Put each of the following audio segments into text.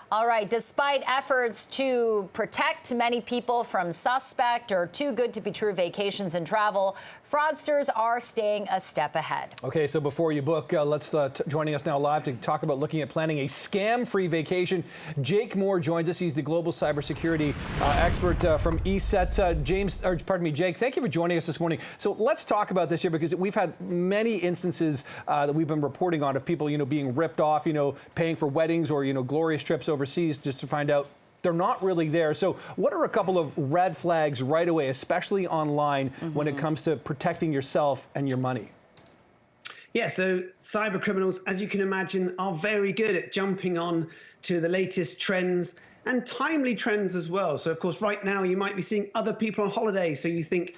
All right, despite efforts to protect many people from suspect or too good to be true vacations and travel, fraudsters are staying a step ahead. Okay, so before you book, joining us now live to talk about looking at planning a scam-free vacation. Jake Moore joins us. He's the global cybersecurity expert from ESET. Jake, thank you for joining us this morning. So let's talk about this here because we've had many instances that we've been reporting on of people, being ripped off, paying for weddings or, glorious trips overseas just to find out they're not really there. So what are a couple of red flags right away, especially online, when it comes to protecting yourself and your money? Yeah, so cyber criminals, as you can imagine, are very good at jumping on to the latest trends and timely trends as well. So, of course, right now you might be seeing other people on holiday. So you think,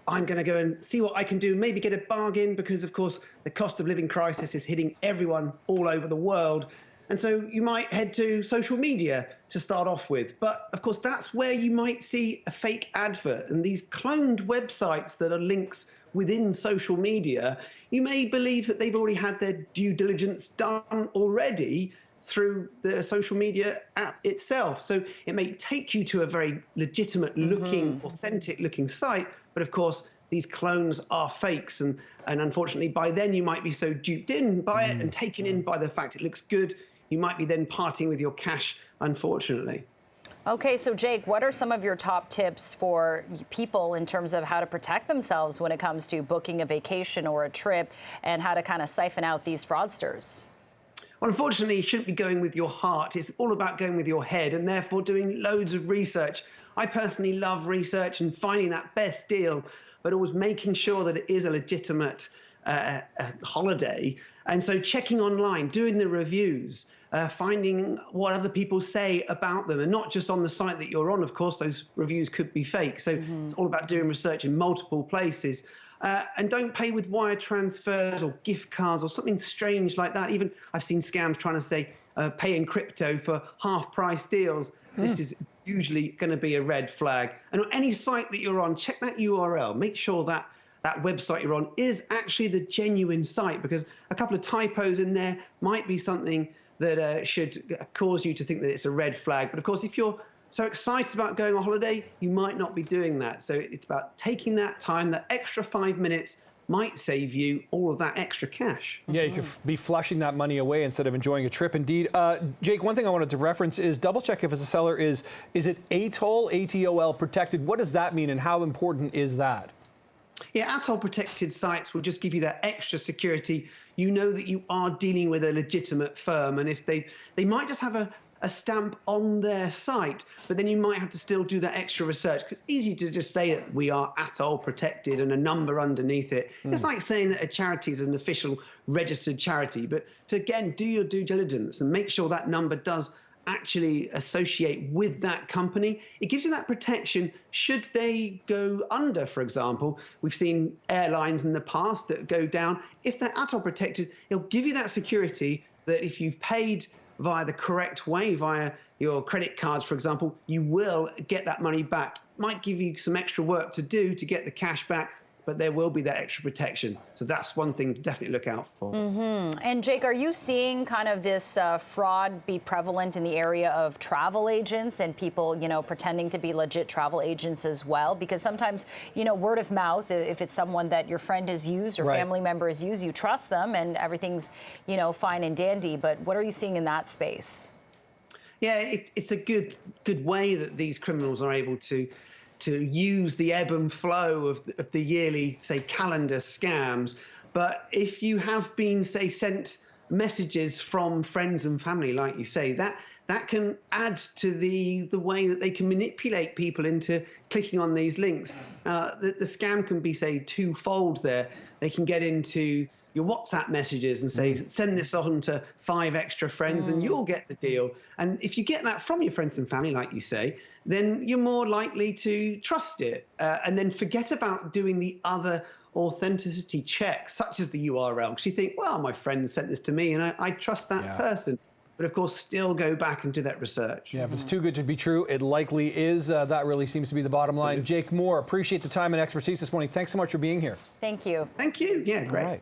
I'm going to go and see what I can do, maybe get a bargain because, of course, the cost of living crisis is hitting everyone all over the world. And so you might head to social media to start off with. But of course, that's where you might see a fake advert and these cloned websites that are links within social media. You may believe that they've already had their due diligence done already through the social media app itself. So it may take you to a very legitimate looking, authentic looking site. But of course, these clones are fakes. And unfortunately, by then you might be so duped in by it and taken in by the fact it looks good. You might be then parting with your cash, unfortunately. Okay, so Jake, what are some of your top tips for people in terms of how to protect themselves when it comes to booking a vacation or a trip and how to kind of siphon out these fraudsters? Well, unfortunately, you shouldn't be going with your heart. It's all about going with your head and therefore doing loads of research. I personally love research and finding that best deal, but always making sure that it is a legitimate holiday. And so checking online, doing the reviews, finding what other people say about them, and not just on the site that you're on. Of course, those reviews could be fake. So it's all about doing research in multiple places. And don't pay with wire transfers or gift cards or something strange like that. Even I've seen scams trying to say pay in crypto for half-price deals. This is usually going to be a red flag. And on any site that you're on, check that URL. Make sure that that website you're on is actually the genuine site, because a couple of typos in there might be something that should cause you to think that it's a red flag. But of course, if you're so excited about going on holiday, you might not be doing that. So it's about taking that time, that extra 5 minutes might save you all of that extra cash. Yeah, you could be flushing that money away instead of enjoying a trip. Indeed. Jake, one thing I wanted to reference is double check if as a seller is it ATOL, ATOL protected? What does that mean and how important is that? Yeah, ATOL protected sites will just give you that extra security. You know that you are dealing with a legitimate firm, and if they might just have a stamp on their site, but then you might have to still do that extra research, because it's easy to just say that we are ATOL protected and a number underneath it. It's like saying that a charity is an official registered charity, but to again do your due diligence and make sure that number does actually associate with that company. It gives you that protection should they go under, for example. We've seen airlines in the past that go down. If they're ATOL protected, it'll give you that security that if you've paid via the correct way, via your credit cards, for example, you will get that money back. Might give you some extra work to do to get the cash back, but there will be that extra protection. So that's one thing to definitely look out for. And Jake, are you seeing kind of this fraud be prevalent in the area of travel agents and people, pretending to be legit travel agents as well? Because sometimes, word of mouth, if it's someone that your friend has used or family member has used, you trust them and everything's, fine and dandy. But what are you seeing in that space? Yeah, it's a good way that these criminals are able to use the ebb and flow of the yearly, say, calendar scams. But if you have been, say, sent messages from friends and family, like you say, that can add to the way that they can manipulate people into clicking on these links. The scam can be, say, twofold there. They can get into your WhatsApp messages and say, send this on to 5 extra friends and you'll get the deal. And if you get that from your friends and family, like you say, then you're more likely to trust it and then forget about doing the other authenticity checks, such as the URL, because you think, well, my friend sent this to me and I trust that person. But of course, still go back and do that research. Yeah, if it's too good to be true, it likely is. That really seems to be the bottom line. Jake Moore, appreciate the time and expertise this morning. Thanks so much for being here. Thank you. Thank you. Yeah, great.